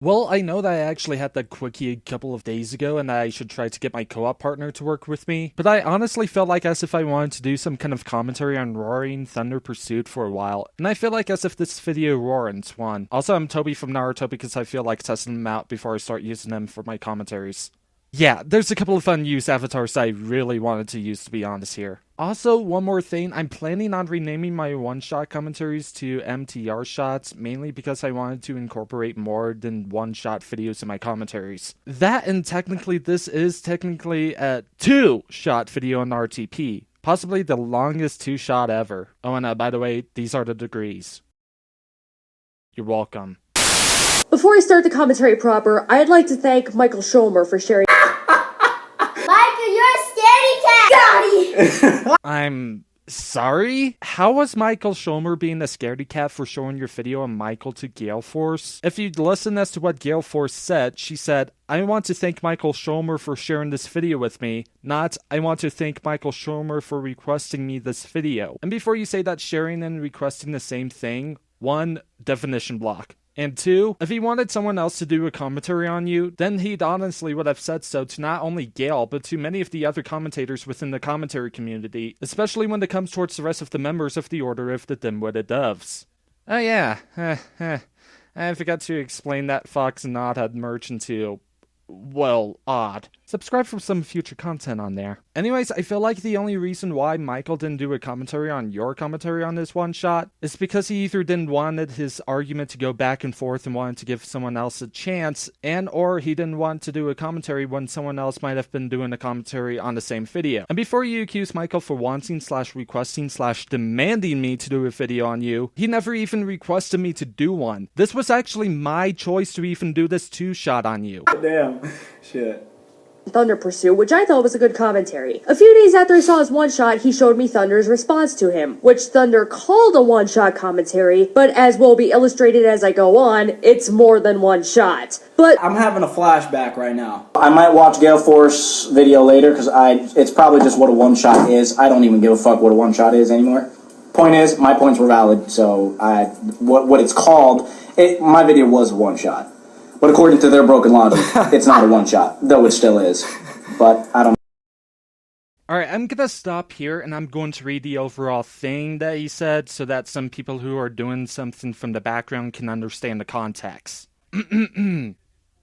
Well, I know that I actually had that quickie a couple of days ago and that I should try to get my co-op partner to work with me, but I honestly felt like as if I wanted to do some kind of commentary on Roaring Thunder Pursuit for a while, and I feel like as if this video warrants one. Also, I'm Toby from Naruto because I feel like testing them out before I start using them for my commentaries. Yeah, there's a couple of unused avatars I really wanted to use, to be honest here. Also, one more thing, I'm planning on renaming my one-shot commentaries to MTRShots, mainly because I wanted to incorporate more than one-shot videos in my commentaries. That, and technically this is technically a two-shot video on RTP. Possibly the longest two-shot ever. Oh, and by the way, these are the degrees. You're welcome. Before I start the commentary proper, I'd like to thank Michael Schomer for sharing. Michael, you're a scaredy cat! Got I'm sorry? How was Michael Schomer being a scaredy cat for showing your video on Michael to Gale Force? If you'd listen as to what Gale Force said, she said, I want to thank Michael Schomer for sharing this video with me, not I want to thank Michael Schomer for requesting me this video. And before you say that sharing and requesting the same thing, 1. Definition block. And 2, if he wanted someone else to do a commentary on you, then he'd honestly would have said so to not only Gale, but to many of the other commentators within the commentary community, especially when it comes towards the rest of the members of the Order of the Dim-Witted Doves. Oh yeah, I forgot to explain that Fox and Odd had merged into, well, odd. Subscribe for some future content on there. Anyways, I feel like the only reason why Michael didn't do a commentary on your commentary on this one shot is because he either didn't wanted his argument to go back and forth and wanted to give someone else a chance, and or he didn't want to do a commentary when someone else might have been doing a commentary on the same video. And before you accuse Michael for wanting / requesting / demanding me to do a video on you, he never even requested me to do one. This was actually my choice to even do this two-shot on you. Damn. Shit. Thunder Pursuit, which I thought was a good commentary. A few days after I saw his one-shot, he showed me Thunder's response to him, which Thunder called a one-shot commentary, but as will be illustrated as I go on, it's more than one shot. But I'm having a flashback right now. I might watch Gale Force video later, because it's probably just what a one-shot is. I don't even give a fuck what a one-shot is anymore. Point is, my points were valid, so what it's called, my video was a one-shot. But according to their broken logic, it's not a one-shot, though it still is. But I don't. Alright, I'm gonna stop here and I'm going to read the overall thing that he said so that some people who are doing something from the background can understand the context.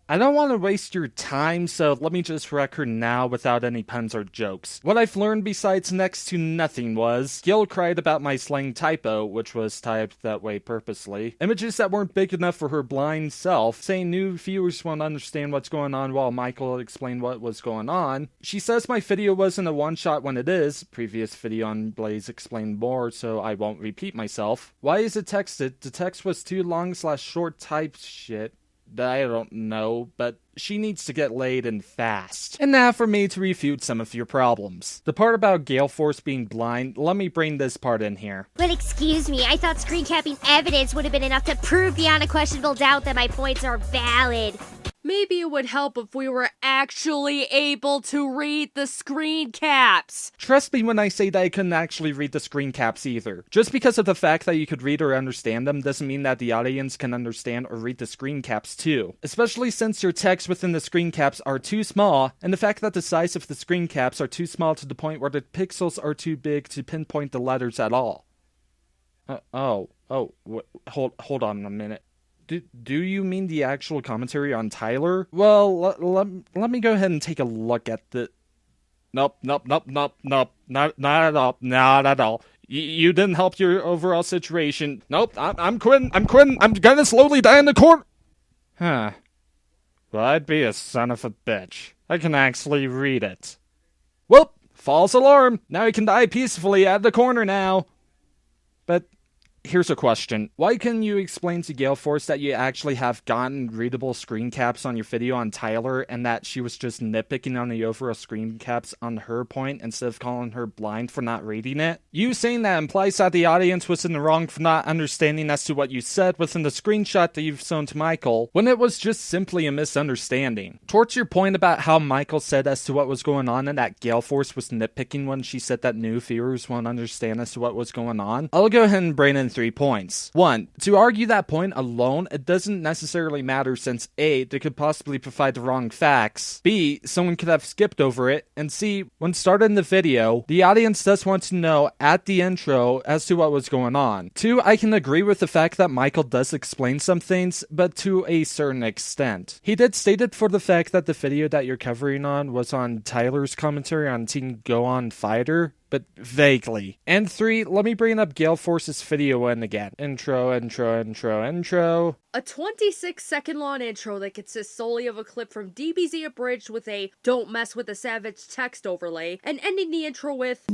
I don't want to waste your time, so let me just record now without any puns or jokes. What I've learned besides next to nothing was, Gil cried about my slang typo, which was typed that way purposely, images that weren't big enough for her blind self, saying new viewers won't understand what's going on while Michael explained what was going on. She says my video wasn't a one-shot when it is, previous video on Blaze explained more, so I won't repeat myself. Why is it texted? The text was too long / short type shit. I don't know, but she needs to get laid and fast. And now for me to refute some of your problems. The part about Gale Force being blind, let me bring this part in here. But excuse me, I thought screen capping evidence would have been enough to prove beyond a questionable doubt that my points are valid. Maybe it would help if we were actually able to read the screen caps. Trust me when I say that I couldn't actually read the screen caps either. Just because of the fact that you could read or understand them doesn't mean that the audience can understand or read the screen caps too. Especially since your text within the screen caps are too small, and the fact that the size of the screen caps are too small to the point where the pixels are too big to pinpoint the letters at all. Hold on a minute. Do you mean the actual commentary on Tyler? Well, let me go ahead and take a look at the... Nope, not at all. You didn't help your overall situation. Nope, I'm quitting, I'm gonna slowly die in the corner! Huh. Well, I'd be a son of a bitch. I can actually read it. Whoop! False alarm! Now you can die peacefully at the corner now! But... here's a question. Why couldn't you explain to Gale Force that you actually have gotten readable screen caps on your video on Tyler and that she was just nitpicking on the overall screen caps on her point instead of calling her blind for not reading it? You saying that implies that the audience was in the wrong for not understanding as to what you said within the screenshot that you've shown to Michael, when it was just simply a misunderstanding. Towards your point about how Michael said as to what was going on and that Gale Force was nitpicking when she said that new viewers won't understand as to what was going on, I'll go ahead and bring in 3 points. 1. To argue that point alone, it doesn't necessarily matter since A. They could possibly provide the wrong facts, B. Someone could have skipped over it, and C. When started in the video, the audience does want to know at the intro as to what was going on. 2. I can agree with the fact that Michael does explain some things, but to a certain extent. He did state it for the fact that the video that you're covering on was on Tyler's commentary on Teen Go On Fighter, but vaguely. And 3, let me bring up Gale Force's video in again. Intro. A 26-second long intro that consists solely of a clip from DBZ Abridged with a "Don't mess with the savage" text overlay, and ending the intro with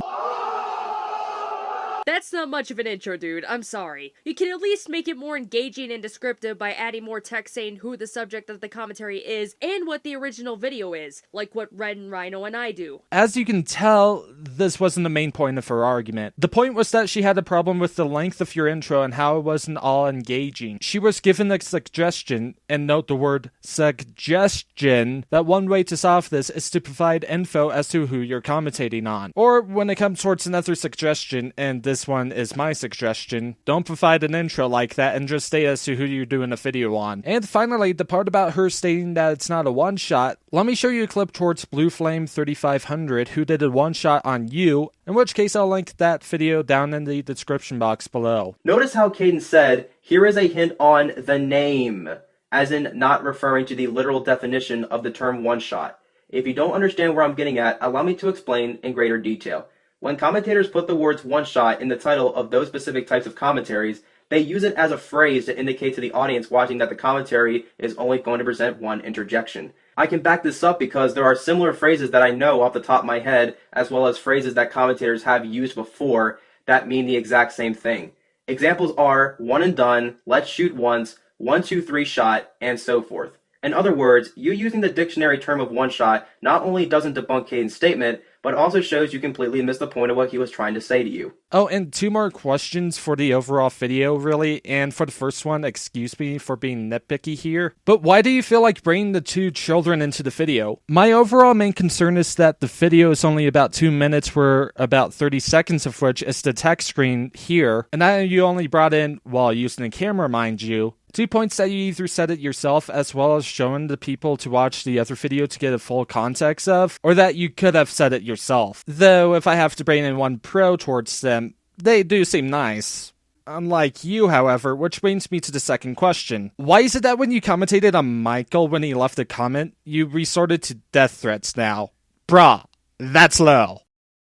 That's not much of an intro, dude. I'm sorry. You can at least make it more engaging and descriptive by adding more text saying who the subject of the commentary is and what the original video is, like what Red and Rhino and I do. As you can tell, this wasn't the main point of her argument. The point was that she had a problem with the length of your intro and how it wasn't all engaging. She was given a suggestion, and note the word suggestion, that one way to solve this is to provide info as to who you're commentating on. Or when it comes towards another suggestion, and this one is my suggestion, don't provide an intro like that and just state as to who you're doing a video on. And finally, the part about her stating that it's not a one-shot, let me show you a clip towards Blue Flame 3500 who did a one-shot on you, in which case I'll link that video down in the description box below. Notice how Caden said, here is a hint on the name, as in not referring to the literal definition of the term one-shot. If you don't understand where I'm getting at, allow me to explain in greater detail. When commentators put the words one-shot in the title of those specific types of commentaries, they use it as a phrase to indicate to the audience watching that the commentary is only going to present one interjection. I can back this up because there are similar phrases that I know off the top of my head, as well as phrases that commentators have used before that mean the exact same thing. Examples are one and done, let's shoot once, 1, 2, 3 shot, and so forth. In other words, you using the dictionary term of one shot not only doesn't debunk Caden's statement, but also shows you completely missed the point of what he was trying to say to you. Oh, and 2 more questions for the overall video, really. And for the first one, excuse me for being nitpicky here, but why do you feel like bringing the 2 children into the video? My overall main concern is that the video is only about 2 minutes, for about 30 seconds of which is the text screen here, and I know you only brought in, while using the camera mind you, 2 points that you either said it yourself as well as showing the people to watch the other video to get a full context of, or that you could have said it yourself. Though, if I have to bring in one pro towards them, they do seem nice. Unlike you, however, which brings me to the second question. Why is it that when you commentated on Michael when he left a comment, you resorted to death threats now? Bruh, that's low.